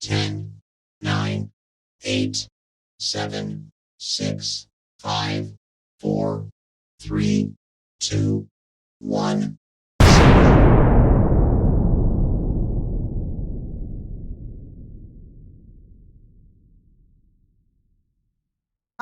10, 9, 8, 7, 6, 5, 4, 3, 2, 1.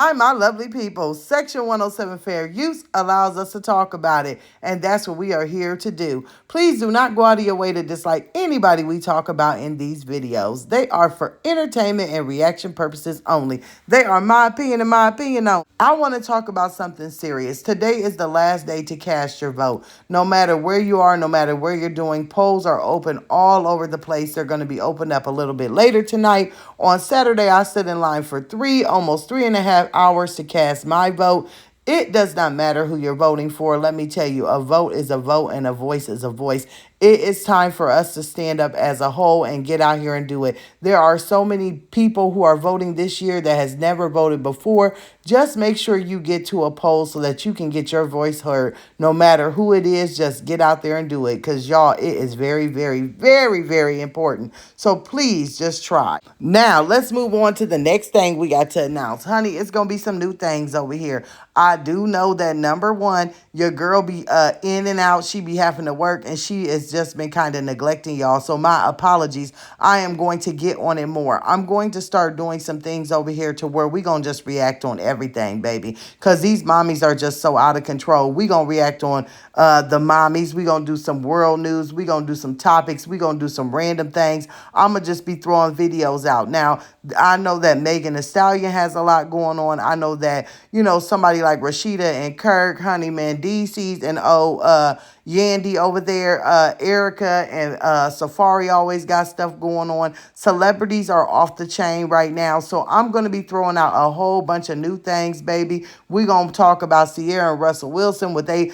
Hi, my lovely people. Section 107 Fair Use allows us to talk about it, and that's what we are here to do. Please do not go out of your way to dislike anybody we talk about in these videos. They are for entertainment and reaction purposes only. They are my opinion and my opinion only. I want to talk about something serious. Today is the last day to cast your vote. No matter where you are, no matter where you're doing, polls are open all over the place. They're going to be opened up a little bit later tonight. On Saturday, I stood in line for almost 3.5 hours to cast my vote. It does not matter who you're voting for. Let me tell you, a vote is a vote and a voice is a voice. It is time for us to stand up as a whole and get out here and do it. There are so many people who are voting this year that has never voted before. Just make sure you get to a poll so that you can get your voice heard. No matter who it is, just get out there and do it, because y'all, it is very, very, very, very important. So please just try. Now, let's move on to the next thing we got to announce. Honey, it's going to be some new things over here. I do know that number one, your girl be in and out. She be having to work, and she has just been kind of neglecting y'all. So my apologies. I am going to get on it more. I'm going to start doing some things over here to where we going to just react on everything, baby. Because these mommies are just so out of control. We going to react on the mommies. We going to do some world news. We going to do some topics. We going to do some random things. I'm going to just be throwing videos out. Now, I know that Megan Thee Stallion has a lot going on. I know that, somebody like Rashida and Kirk, Honey Mendices, and Yandy over there, Erica and Safari always got stuff going on. Celebrities are off the chain right now. So I'm going to be throwing out a whole bunch of new things, baby. We're going to talk about Sierra and Russell Wilson with they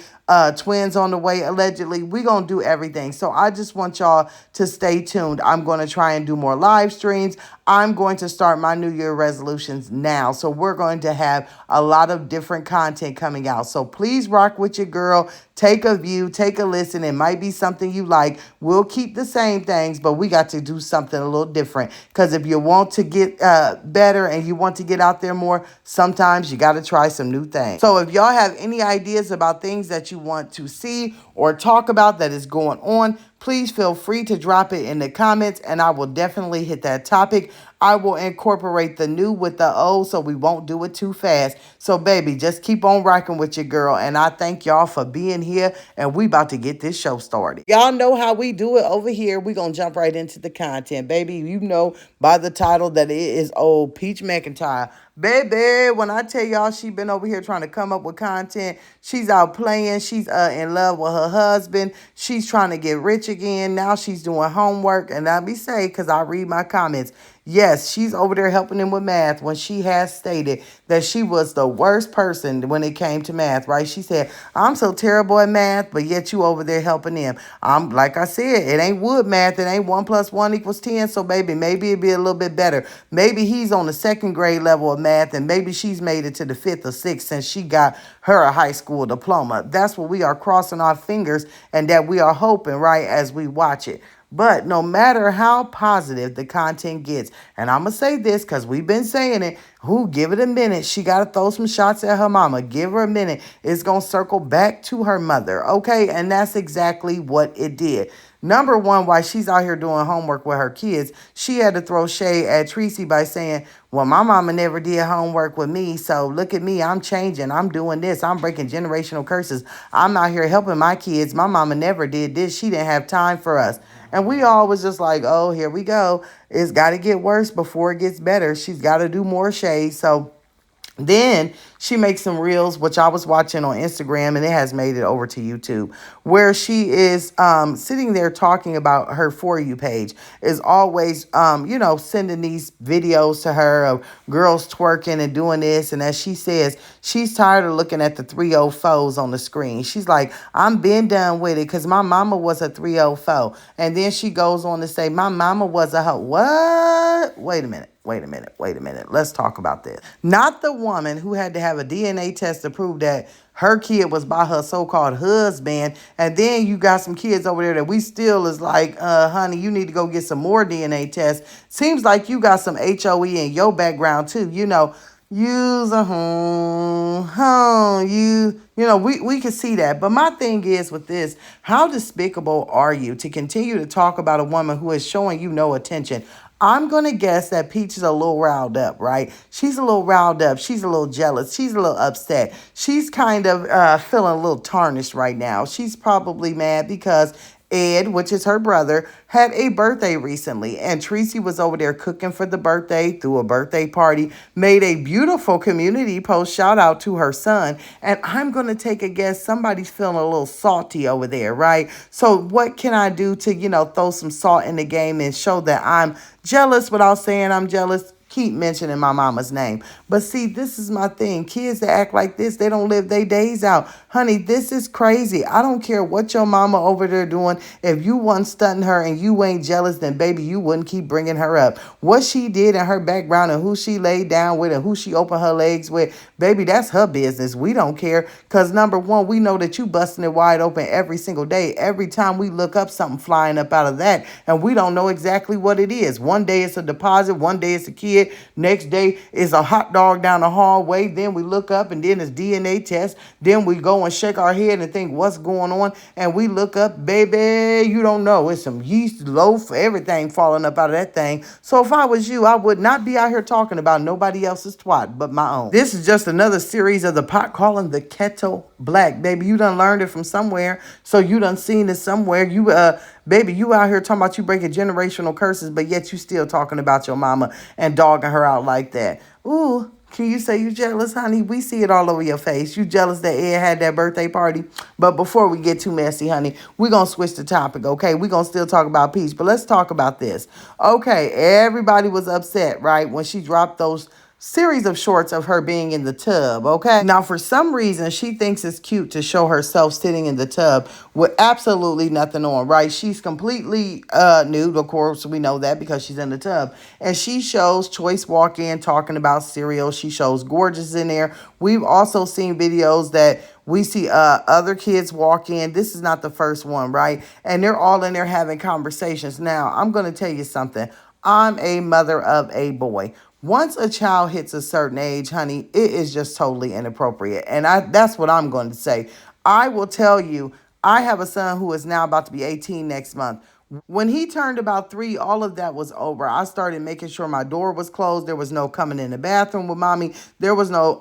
twins on the way, allegedly. We're going to do everything. So I just want y'all to stay tuned. I'm going to try and do more live streams. I'm going to start my New Year resolutions now. So we're going to have a lot of different content coming out. So please rock with your girl. Take a view, take a listen. It might be something you like. We'll keep the same things, but we got to do something a little different. Because if you want to get better and you want to get out there more, sometimes you got to try some new things. So if y'all have any ideas about things that you want to see or talk about that is going on, please feel free to drop it in the comments, and I will definitely hit that topic. I will incorporate the new with the old so we won't do it too fast. So, baby, just keep on rocking with your girl, and I thank y'all for being here, and we about to get this show started. Y'all know how we do it over here. We going to jump right into the content, baby. You know by the title that it is old Peach McIntyre. Baby, when I tell y'all she been over here trying to come up with content, she's out playing. She's in love with her husband. She's trying to get rich again. Now she's doing homework. And let me say, because I read my comments, yes, she's over there helping him with math when she has stated that she was the worst person when it came to math, right? She said, I'm so terrible at math, but yet you over there helping him. I'm like I said, it ain't wood math. It ain't 1 + 1 = 10. So, baby, maybe it'd be a little bit better. Maybe he's on the second grade level of math, and maybe she's made it to the fifth or sixth since she got her a high school diploma. That's what we are crossing our fingers and that we are hoping, right, as we watch it. But no matter how positive the content gets, and I'm going to say this because we've been saying it, give it a minute. She got to throw some shots at her mama. Give her a minute. It's going to circle back to her mother, okay? And that's exactly what it did. Number one, while she's out here doing homework with her kids, she had to throw shade at Treasie by saying, well, my mama never did homework with me, so look at me. I'm changing. I'm doing this. I'm breaking generational curses. I'm out here helping my kids. My mama never did this. She didn't have time for us. And we all was just like, oh, here we go. It's got to get worse before it gets better. She's got to do more shade. So then she makes some reels, which I was watching on Instagram, and it has made it over to YouTube, where she is sitting there talking about her For You page, is always, sending these videos to her of girls twerking and doing this. And as she says, she's tired of looking at the 304s on the screen. She's like, I'm been done with it because my mama was a 304. And then she goes on to say, my mama was a hoe. What? what? Wait a minute. Wait a minute. Wait a minute. Let's talk about this. Not the woman who had to have a DNA test to prove that her kid was by her so-called husband. And then you got some kids over there that we still is like, honey, you need to go get some more DNA tests. Seems like you got some HOE in your background too. Use a we can see that. But my thing is with this, how despicable are you to continue to talk about a woman who is showing you no attention? I'm going to guess that Peach is a little riled up, right? She's a little riled up. She's a little jealous. She's a little upset. She's kind of feeling a little tarnished right now. She's probably mad because Ed, which is her brother, had a birthday recently, and Treasie was over there cooking for the birthday, threw a birthday party, made a beautiful community post shout out to her son. And I'm going to take a guess somebody's feeling a little salty over there, right? So, what can I do to, throw some salt in the game and show that I'm jealous without saying I'm jealous? Keep mentioning my mama's name. But see, this is my thing. Kids that act like this, they don't live their days out. Honey, this is crazy. I don't care what your mama over there doing. If you wasn't stunting her and you ain't jealous, then baby, you wouldn't keep bringing her up. What she did in her background and who she laid down with and who she opened her legs with, baby, that's her business. We don't care. Because number one, we know that you busting it wide open every single day. Every time we look up, something flying up out of that. And we don't know exactly what it is. One day it's a deposit. One day it's a kid. Next day is a hot dog down the hallway. Then we look up and then it's DNA test. Then we go and shake our head and think what's going on. And we look up, baby, you don't know. It's some yeast, loaf, everything falling up out of that thing. So if I was you, I would not be out here talking about nobody else's twat but my own. This is just another series of the pot calling the kettle black. Baby, you done learned it from somewhere. So you done seen it somewhere. Baby, you out here talking about you breaking generational curses, but yet you still talking about your mama and dogging her out like that. Ooh, can you say you jealous, honey? We see it all over your face. You jealous that Ed had that birthday party? But before we get too messy, honey, we're going to switch the topic, okay? We're going to still talk about Peach, but let's talk about this. Okay, everybody was upset, right, when she dropped those series of shorts of her being in the tub, okay? Now, for some reason, she thinks it's cute to show herself sitting in the tub with absolutely nothing on, right? She's completely nude. Of course, we know that because she's in the tub. And she shows Choice walk in talking about cereal. She shows Gorgeous in there. We've also seen videos that we see other kids walk in. This is not the first one, right? And they're all in there having conversations. Now, I'm going to tell you something. I'm a mother of a boy. Once a child hits a certain age, honey, it is just totally inappropriate. And that's what I'm going to say. I will tell you, I have a son who is now about to be 18 next month. When he turned about 3, all of that was over. I started making sure my door was closed. There was no coming in the bathroom with mommy. There was no,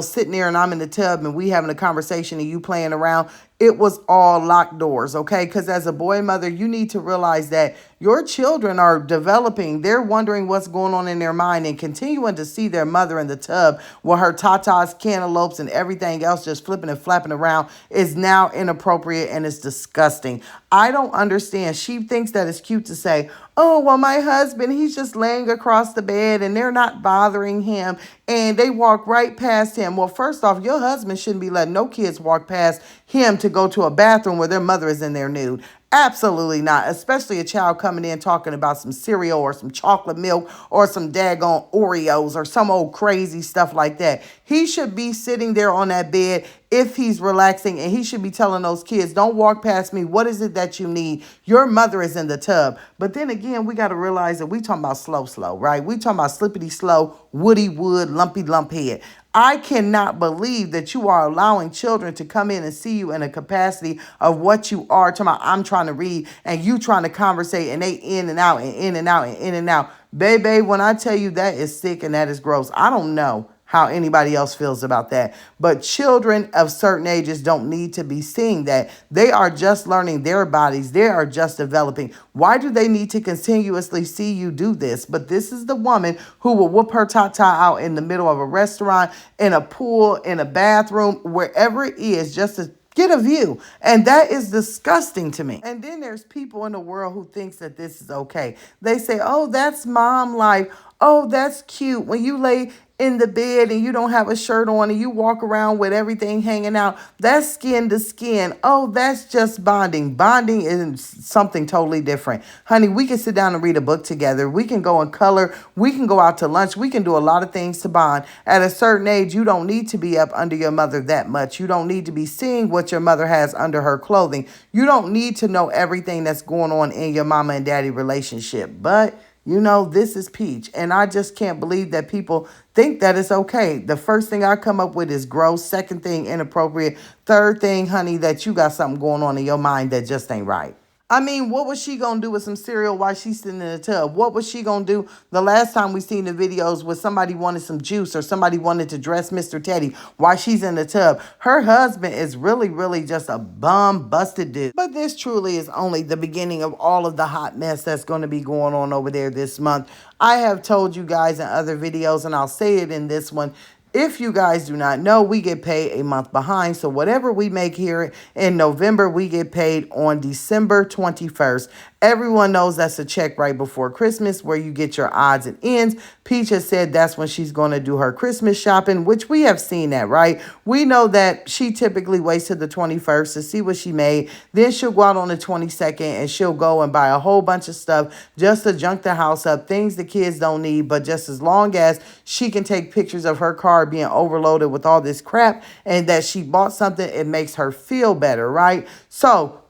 sitting there and I'm in the tub and we having a conversation and you playing around. It was all locked doors, okay? Because as a boy mother, you need to realize that your children are developing. They're wondering what's going on in their mind and continuing to see their mother in the tub with her tatas, cantaloupes, and everything else just flipping and flapping around is now inappropriate and it's disgusting. I don't understand. She thinks that it's cute to say, oh, well, my husband, he's just laying across the bed and they're not bothering him and they walk right past him. Well, first off, your husband shouldn't be letting no kids walk past him to go to a bathroom where their mother is in there nude. Absolutely not, especially a child coming in talking about some cereal or some chocolate milk or some daggone Oreos or some old crazy stuff like that. He should be sitting there on that bed if he's relaxing and he should be telling those kids, don't walk past me. What is it that you need? Your mother is in the tub. But then again, we got to realize that we talking about slow, right? We talking about slippity slow, woody wood, lumpy lump head. I cannot believe that you are allowing children to come in and see you in a capacity of what you are. Talking about I'm trying to read and you trying to conversate and they in and out and in and out and in and out. Baby, when I tell you that is sick and that is gross, I don't know how anybody else feels about that. But children of certain ages don't need to be seeing that. They are just learning their bodies. They are just developing. Why do they need to continuously see you do this? But this is the woman who will whoop her tata out in the middle of a restaurant, in a pool, in a bathroom, wherever it is, just to get a view. And that is disgusting to me. And then there's people in the world who thinks that this is okay. They say, oh, that's mom life. Oh, that's cute. When you lay in the bed and you don't have a shirt on and you walk around with everything hanging out, that's skin to skin. Oh, that's just bonding. Bonding is something totally different. Honey, we can sit down and read a book together. We can go and color. We can go out to lunch. We can do a lot of things to bond. At a certain age, you don't need to be up under your mother that much. You don't need to be seeing what your mother has under her clothing. You don't need to know everything that's going on in your mama and daddy relationship. But this is Peach. And I just can't believe that people think that it's okay. The first thing I come up with is gross. Second thing, inappropriate. Third thing, honey, that you got something going on in your mind that just ain't right. I mean, what was she gonna do with some cereal while she's sitting in the tub? What was she gonna do the last time we seen the videos where somebody wanted some juice or somebody wanted to dress Mr. Teddy while she's in the tub? Her husband is really, really just a bum busted dude. But this truly is only the beginning of all of the hot mess that's gonna be going on over there this month. I have told you guys in other videos, and I'll say it in this one. If you guys do not know, we get paid a month behind. So whatever we make here in November, we get paid on December 21st. Everyone knows that's a check right before Christmas where you get your odds and ends. Peach has said that's when she's going to do her Christmas shopping, which we have seen that, right? We know that she typically waits till the 21st to see what she made. Then she'll go out on the 22nd and she'll go and buy a whole bunch of stuff just to junk the house up, things the kids don't need. But just as long as she can take pictures of her car being overloaded with all this crap and that she bought something, it makes her feel better, right? So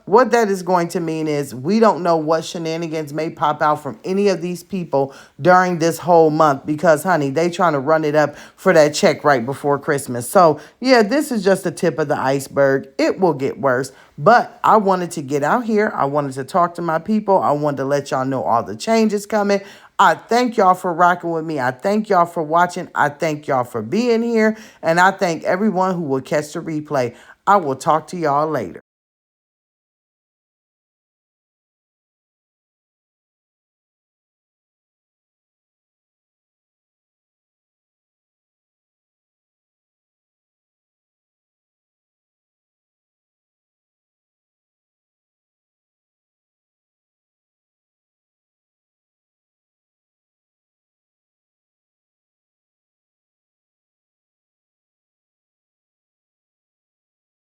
what that is going to mean is we don't know what shenanigans may pop out from any of these people during this whole month because, honey, they trying to run it up for that check right before Christmas. So, yeah, this is just the tip of the iceberg. It will get worse. But I wanted to get out here. I wanted to talk to my people. I wanted to let y'all know all the changes coming. I thank y'all for rocking with me. I thank y'all for watching. I thank y'all for being here. And I thank everyone who will catch the replay. I will talk to y'all later.